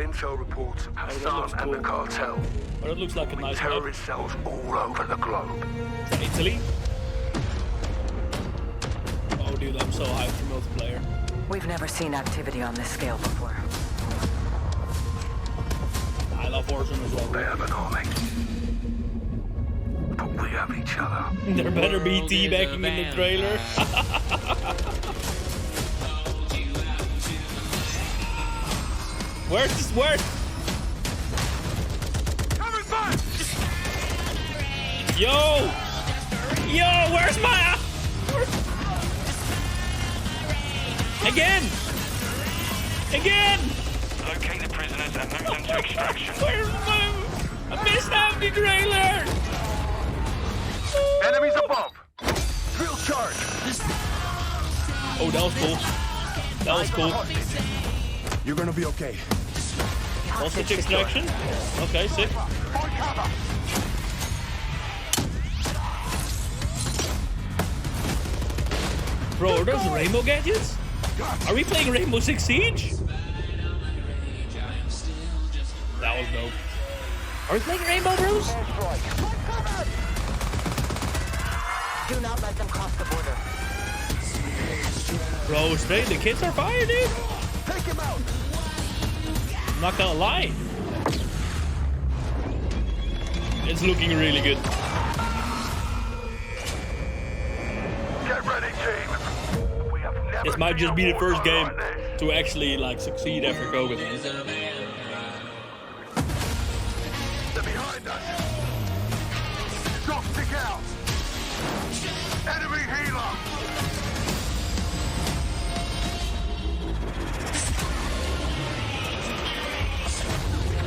intel reports of that Hassan looks and the cool. cartel. Oh, that looks like a nice map. Terrorist cells all over the globe. Is that Italy? Oh, dude, I'm so hyped for multiplayer. We've never seen activity on this scale before. I love Warzone as well. They have an army. But we have each other. There better be teabagging in the trailer. Where's this word? Coming back! Yo! Yo, where's my... Again! Again! Locate the prisoners and move them to extraction. Where's my... I missed out the trailer! Enemies above! Field charge! Oh, that was cool. That was cool. You're gonna be okay. Hostage extraction? Okay, sick. Bro, are those rainbow gadgets? Are we playing Rainbow Six Siege? That was dope. Are we playing Rainbow Bros? Do not let them cross the border. Bro, straight, the kids are fire, dude. Take him out! I'm not gonna lie. It's looking really good. Get ready, team! We have never This might just seen be a the first war game like this. to actually like succeed after COVID. They're behind us! Stop, stick out! Enemy healer!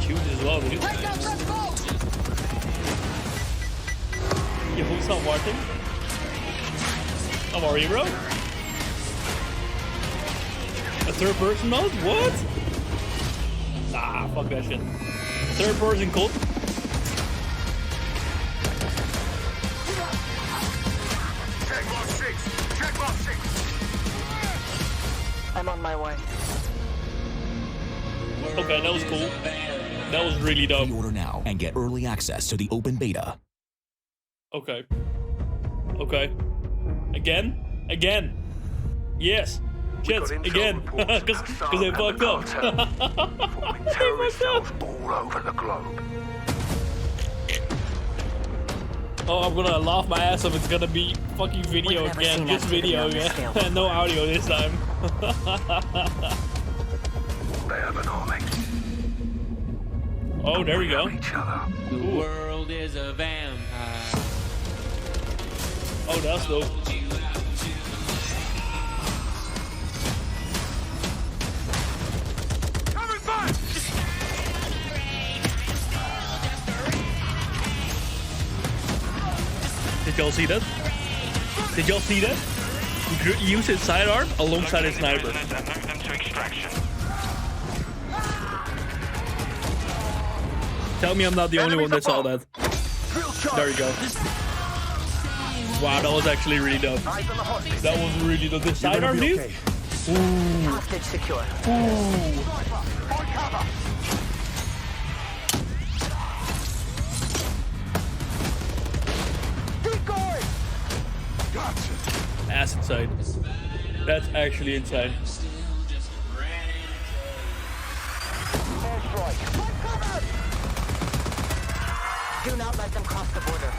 Shoot as well, dude. Yo, what's up, Martin? How are you, bro? A third person mode? What? Nah, fuck that shit. Third person cult? Check box 6! Check box 6! I'm on my way. Okay, that was cool. That was really dope. Pre-order now and get early access to the open beta. Okay. Okay. Again? Again. Yes. Chance, again. Because they fucked up. Forming terrorist cells all over the globe. Oh, I'm gonna laugh my ass off. It's gonna be fucking video We've never again. seen Just activity video on this again. scale No audio this time. They have an army. Oh, there we go. Each other. The world is a vampire. Oh, that's dope. Coming back! Did y'all see that? Did y'all see that? He used his sidearm alongside his sniper. Prisoners and move them to extraction. Tell me I'm not the only one that saw that. Field charge! There you go. Wow, that was actually really dope. Eyes on the hostage. That was really dope. The You're gonna sidearm, be dude? okay. Hostage secure. Point cover! Decoy! Gotcha! That's insane. That's actually insane. Airstrike! Point cover! Do not let them cross the border.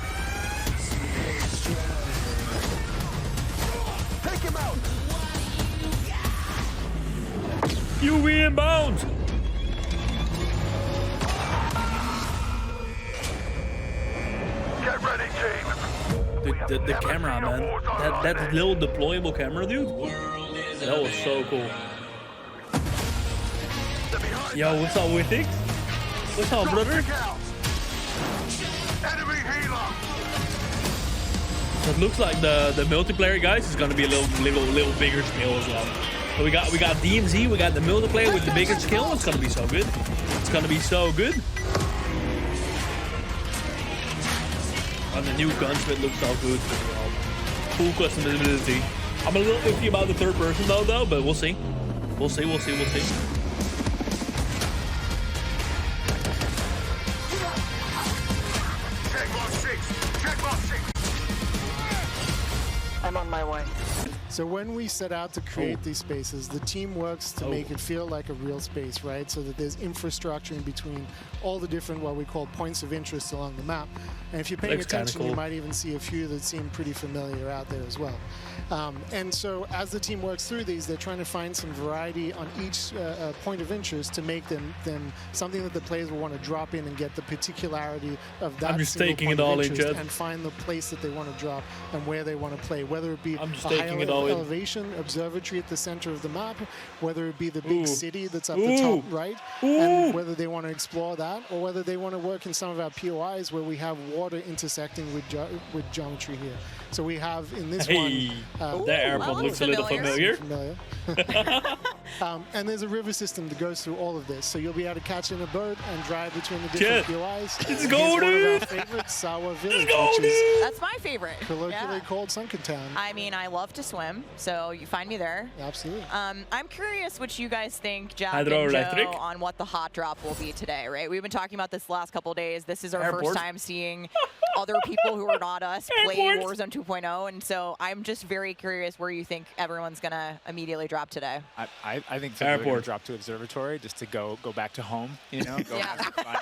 Take him out! UV inbound! Get ready, team! The camera, man. That little deployable camera, dude. That was so cool. Yo, what's up with it? What's up, brother? Enemy healer! It looks like the multiplayer, guys, is gonna be a little bigger scale as well. So we got DMZ, we got the multiplayer with the bigger scale. It's gonna be so good. It's gonna be so good. And the new gunsmith looks so good as well. Cool customizability. I'm a little iffy about the third person though, but we'll see. We'll see. I'm on my way. So when we set out to create these spaces, the team works to make it feel like a real space, right? So that there's infrastructure in between all the different, what we call points of interest along the map. And if you're paying Looks kinda attention, cool. you might even see a few that seem pretty familiar out there as well. And so as the team works through these, they're trying to find some variety on each point of interest to make them something that the players will want to drop in and get the particularity of that I'm just single taking point it of all in, interest Jed. and find the place that they want to drop and where they want to play, whether it be I'm just a taking high it all in. elevation observatory at the center of the map, whether it be the big Ooh. city that's up the top right, and whether they want to explore that, or whether they want to work in some of our POIs where we have water intersecting with geometry here. So we have in this Hey, one, that airport looks a little familiar. familiar. And there's a river system that goes through all of this. So you'll be able to catch in a boat and drive between the different Jet, POIs. let's Here's go, one of dude. our favorites, Sawa Village, go, which is That's my favorite. colloquially Yeah. called Sunken Town. I mean, I love to swim, so you find me there. Absolutely. I'm curious what you guys think, Jack Hydroelectric? and Joe, on what the hot drop will be today, right? We've been talking about this the last couple of days. This is our Airport. first time seeing other people who are not us play Airport. Warzone 2.0, and so I'm just very curious where you think everyone's going to immediately drop today. I think they're going to Airport. drop to observatory just to go back to home, you know, go Yeah. have some fun.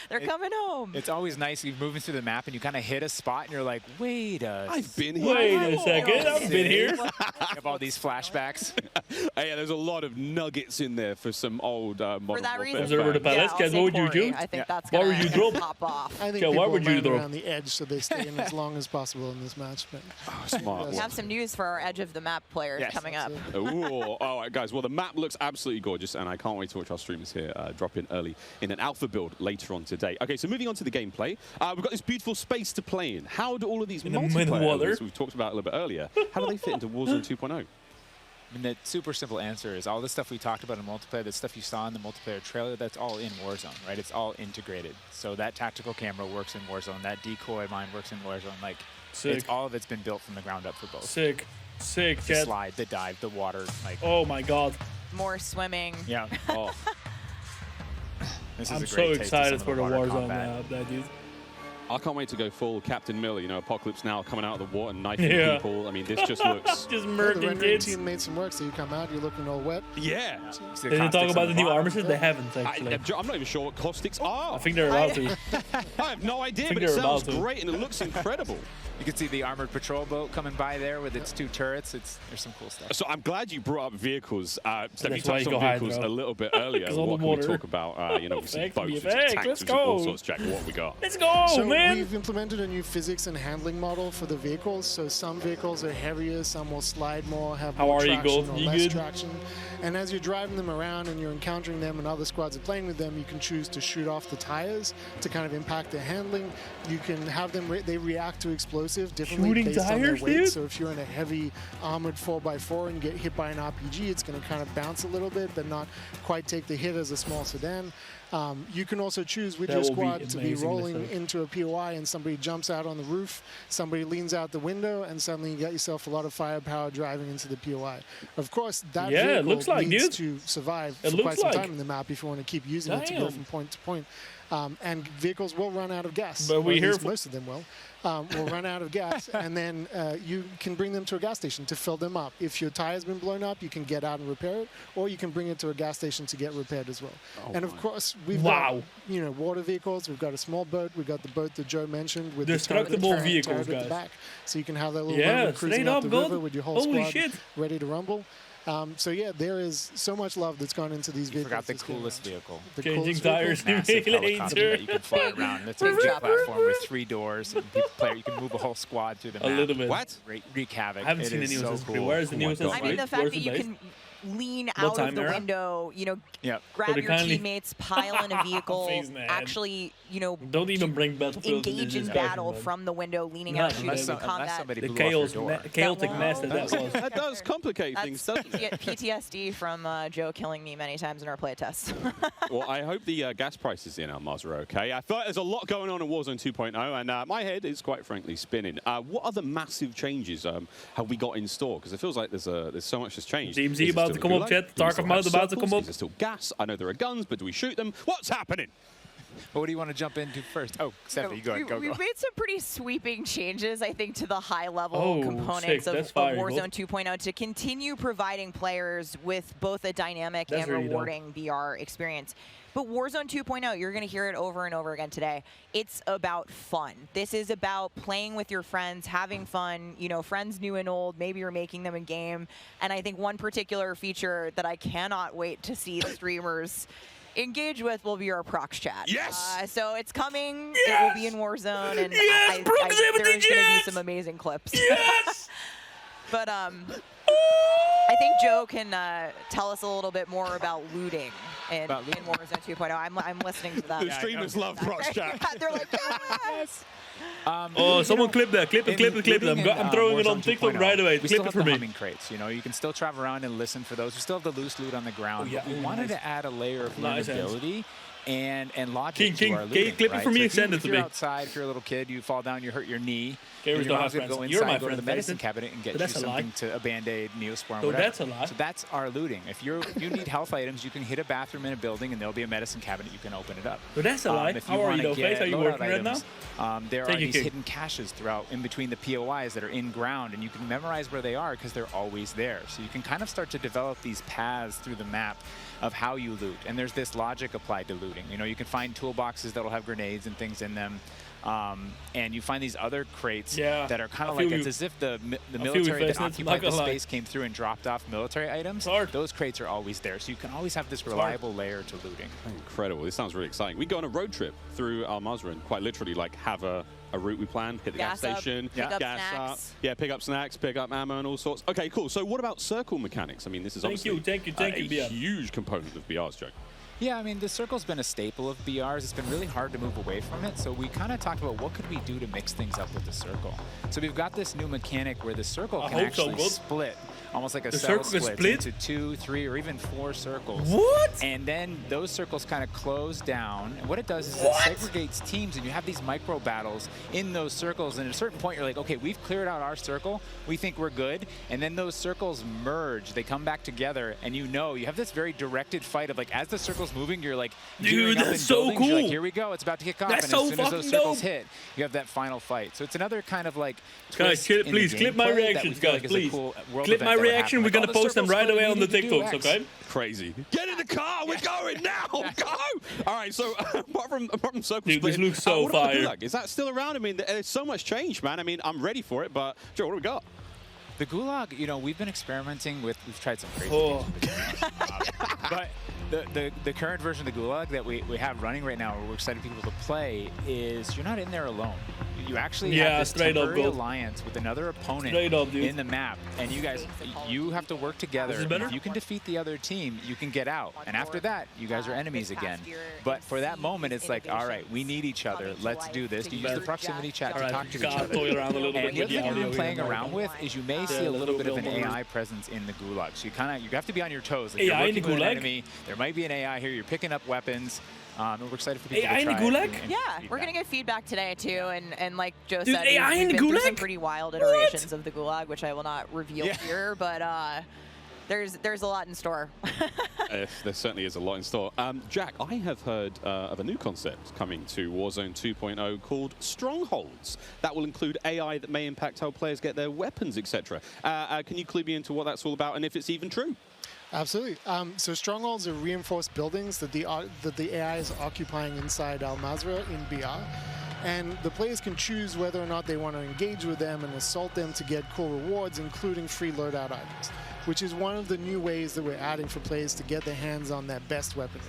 They're coming home. It's always nice. You're moving through the map and you kind of hit a spot and you're like, wait a I've been here. Wait a second, I've been here. You have all these flashbacks. Yeah, there's a lot of nuggets in there for some old Modern For that Warfare reason, Observer the fans. Palace, I'll guys, say what would you Corey. do? I think that's What going would you drop? to pop off. I think Joe, people what would you land do? around the edge so they stay in as long as possible in this match. But Smart. We have some news for our edge of the map players Yes. coming up. Ooh, all right, guys. Well, the map looks absolutely gorgeous, and I can't wait to watch our streamers here drop in early in an alpha build later on today. Okay, so moving on to the gameplay, we've got this beautiful space to play in. How do all of these In the multiplayer water. elements we've talked about a little bit earlier, how do they fit into Warzone 2.0? I mean, the super simple answer is all the stuff we talked about in multiplayer, the stuff you saw in the multiplayer trailer, that's all in Warzone, right? It's all integrated. So that tactical camera works in Warzone, that decoy mine works in Warzone. Like, Sick. it's all of it's been built from the ground up for both. Sick, sick, The Jet. slide, the dive, the water, like, Oh my God, More swimming. yeah. Oh, This is I'm a so great taste of excited some for of the water Warzone combat. dude. I can't wait to go full Captain Miller. You know, Apocalypse Now coming out of the water and knifing Yeah. people. I mean, this just looks. Just the murking rendering kids. team made some work, so you come out, you're looking all wet. Yeah. See Did they talk caustics about on the new bottom? armor set? They haven't I, actually. I'm not even sure what caustics are. I think they're about to. I have no idea, think but it they're sounds about to. great and it looks incredible. You can see the armored patrol boat coming by there with its 2 turrets. There's some cool stuff. So I'm glad you brought up vehicles. So we That's why touched you on go vehicles hydro. a little bit earlier. 'Cause all What the can we water. talk about? You know, we see Effect, boats, be we see effect, tanks, let's we see all go. sorts. Jack, what we got? Let's go, So man. we've implemented a new physics and handling model for the vehicles. So some vehicles are heavier, some will slide more, have How more are you, traction Gold? or You less good? traction. And as you're driving them around and you're encountering them and other squads are playing with them, you can choose to shoot off the tires to kind of impact their handling. You can have them, they react to explosive differently Shooting based on their tires, weight. dude? So if you're in a heavy armored 4x4 and get hit by an RPG, it's going to kind of bounce a little bit, but not quite take the hit as a small sedan. You can also choose with That your will be squad to be amazing, rolling this thing. into a POI and somebody jumps out on the roof, somebody leans out the window, and suddenly you got yourself a lot of firepower driving into the POI. Of course, that Yeah, it vehicle looks like, needs dude. to survive It for looks quite some like. time in the map if you want to keep using it to go Damn. from point to point. And vehicles will run out of gas. But or we at hear least fr- most of them will run out of gas, and then you can bring them to a gas station to fill them up. If your tire's been blown up, you can get out and repair it, or you can bring it to a gas station to get repaired as well. And of course, we've got water vehicles. We've got a small boat. We've got the boat that Joe mentioned with Destructible the turret vehicles, at the guys. back, so you can have that little Yeah, rover cruising straight up up, the Gold. river with your whole Holy squad shit. ready to rumble. So yeah, there is so much love that's gone into these You vehicles. forgot the this game coolest round. vehicle. The Changing coolest tires vehicle? Massive helicopter simulator. that you can fly around. It's a big platform with 3 doors, and you can move a whole squad through the A map. little bit. What? Wreak havoc. I haven't It seen is the new so Assassin's Creed. cool. Where is the new Oh my God. Assassin's I mean, Creed? the fact Where's that it you based? can lean What out of time the era? window, Yep. grab they your kindly- teammates, pile in a vehicle, Face, man. actually, Don't even bring Battlefield into engage this in discussion, battle man. from the window, leaning Not out, shooting unless some Unless combat. somebody The blew off your door. chaotic That mess that won't- was. That does complicate That's things, doesn't it? PTSD from Joe killing me many times in our playtests. Well, I hope the gas prices in Almaz are okay. I feel like there's a lot going on in Warzone 2.0, and my head is quite frankly spinning. What other massive changes have we got in store? Because it feels like there's so much that's changed. DMZ Is it about still to come up, gulag? chat. Do we Tarkov still mode have about to circles? come up. Is there still gas? I know there are guns, but do we shoot them? What's happening? Well, what do you want to jump into first? Oh, Stephanie, go ahead. Go. We've made some pretty sweeping changes, I think, to the high-level Oh, components sick. of That's fire, Warzone 2.0 to continue providing players with both a dynamic That's and really rewarding VR experience. But Warzone 2.0, you're going to hear it over and over again today. It's about fun. This is about playing with your friends, having fun, you know, friends new and old. Maybe you're making them in game. And I think one particular feature that I cannot wait to see the streamers engage with will be our prox chat. Yes! So it's coming. Yes! It will be in Warzone, and Yes! Proximity, there's going to be yes! some amazing clips. Yes! But I think Joe can tell us a little bit more about looting in Warzone 2.0. I'm listening to that. The streamers love prox chat. Yeah, they're like, yes! Oh, someone clip that. Clip it. I'm throwing it on Warzone TikTok 2.0, right away. We still Clip it have for the me. humming crates. You know, you can still travel around and listen for those. We still have the loose loot on the ground. Oh, yeah. But we Ooh, wanted nice. to add a layer of Nice learnability and logic King, to our can looting. you clip it right? for me So and if you- send it if to you're me? outside, if you're a little kid, you fall down, you hurt your knee. Gamers and your don't mom's have gonna go friends. You're inside, my go to the friend, medicine Nathan. cabinet and get So you that's a lie. something to a Band-Aid, Neosporin, So whatever. that's a lie. So that's our looting. If you need health items, you can hit a bathroom in a building and there'll be a medicine cabinet. You can open it up. So that's a lie. If How are you, wanna though, Face? get Are you loadout working right now? items, there Take are your these kick. hidden caches throughout in between the POIs that are in ground, and you can memorize where they are because they're always there. So you can kind of start to develop these paths through the map of how you loot. And there's this logic applied to looting. You know, you can find toolboxes that'll have grenades and things in them. And you find these other crates that are kind of like, it's as if the military that occupied the space came through and dropped off military items. Those crates are always there. So you can always have this reliable layer to looting. Incredible. This sounds really exciting. We go on a road trip through Al Mazrah, quite literally, like, have a route we plan, hit the gas station, pick up gas snacks. up, pick up snacks, pick up ammo and all sorts. Okay, cool. So what about circle mechanics? I mean, this is obviously thank you, a huge component of BR's, Joe. Yeah, I mean, the circle's been a staple of BRs. It's been really hard to move away from it, so we kind of talked about what could we do to mix things up with the circle. So we've got this new mechanic where the circle can actually split, almost like a cell split into 2, 3, or even 4 circles. What? And then those circles kind of close down, and what it does is it segregates teams, and you have these micro battles in those circles, and at a certain point you're like, okay, we've cleared out our circle, we think we're good, and then those circles merge, they come back together, and you have this very directed fight of, like, as the circle's moving, you're like, dude, that's so cool. You're like, here we go, it's about to kick off, and as soon as those circles hit, you have that final fight. So it's another kind of like guys, please clip my reactions, guys, please. Clip my reaction, we're gonna post them right away on the TikToks, okay? Crazy. Get in the car, we're going now, go! All right, so apart from circle dude, this looks so what about the fire. Gulag? Is that still around? I mean, there's so much change, man. I mean, I'm ready for it, but Joe, what do we got? The Gulag, we've been experimenting with, we've tried some crazy things. But the current version of the Gulag that we have running right now, where we're excited people to play, is you're not in there alone. You actually have this temporary alliance with another opponent in the map, and you guys, you have to work together. If you can defeat the other team, you can get out, and after that, you guys are enemies again. But for that moment, it's like, all right, we need each other. Let's do this. You use the proximity chat to talk to each other. And the other thing you're playing around with is you may see a little bit of an AI presence in the Gulag. So you have to be on your toes. Like, you're working with an enemy. There might be an AI here. You're picking up weapons. And we're excited for people to try in the Gulag? Yeah, we're going to get feedback today, too. And like Joe said, AI in the we've been through Gulag? some pretty wild iterations of the Gulag, which I will not reveal here, but there's a lot in store. There certainly is a lot in store. Jack, I have heard of a new concept coming to Warzone 2.0 called strongholds. That will include AI that may impact how players get their weapons, etc. Can you clue me into what that's all about and if it's even true? Absolutely. So strongholds are reinforced buildings that the AI is occupying inside Al Mazrah in BR. And the players can choose whether or not they want to engage with them and assault them to get cool rewards, including free loadout items, which is one of the new ways that we're adding for players to get their hands on their best weaponry.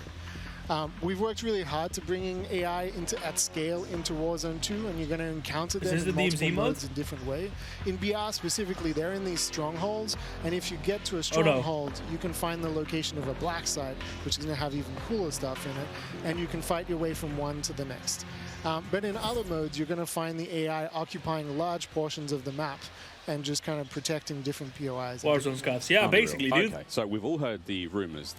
We've worked really hard to bringing AI at scale into Warzone 2, and you're going to encounter them in multiple modes in different ways. In BR specifically, they're in these strongholds, and if you get to a stronghold, you can find the location of a black site, which is going to have even cooler stuff in it, and you can fight your way from one to the next. But in other modes, you're going to find the AI occupying large portions of the map and just kind of protecting different POIs. Warzone Scots. Yeah, basically, dude. Okay, so we've all heard the rumors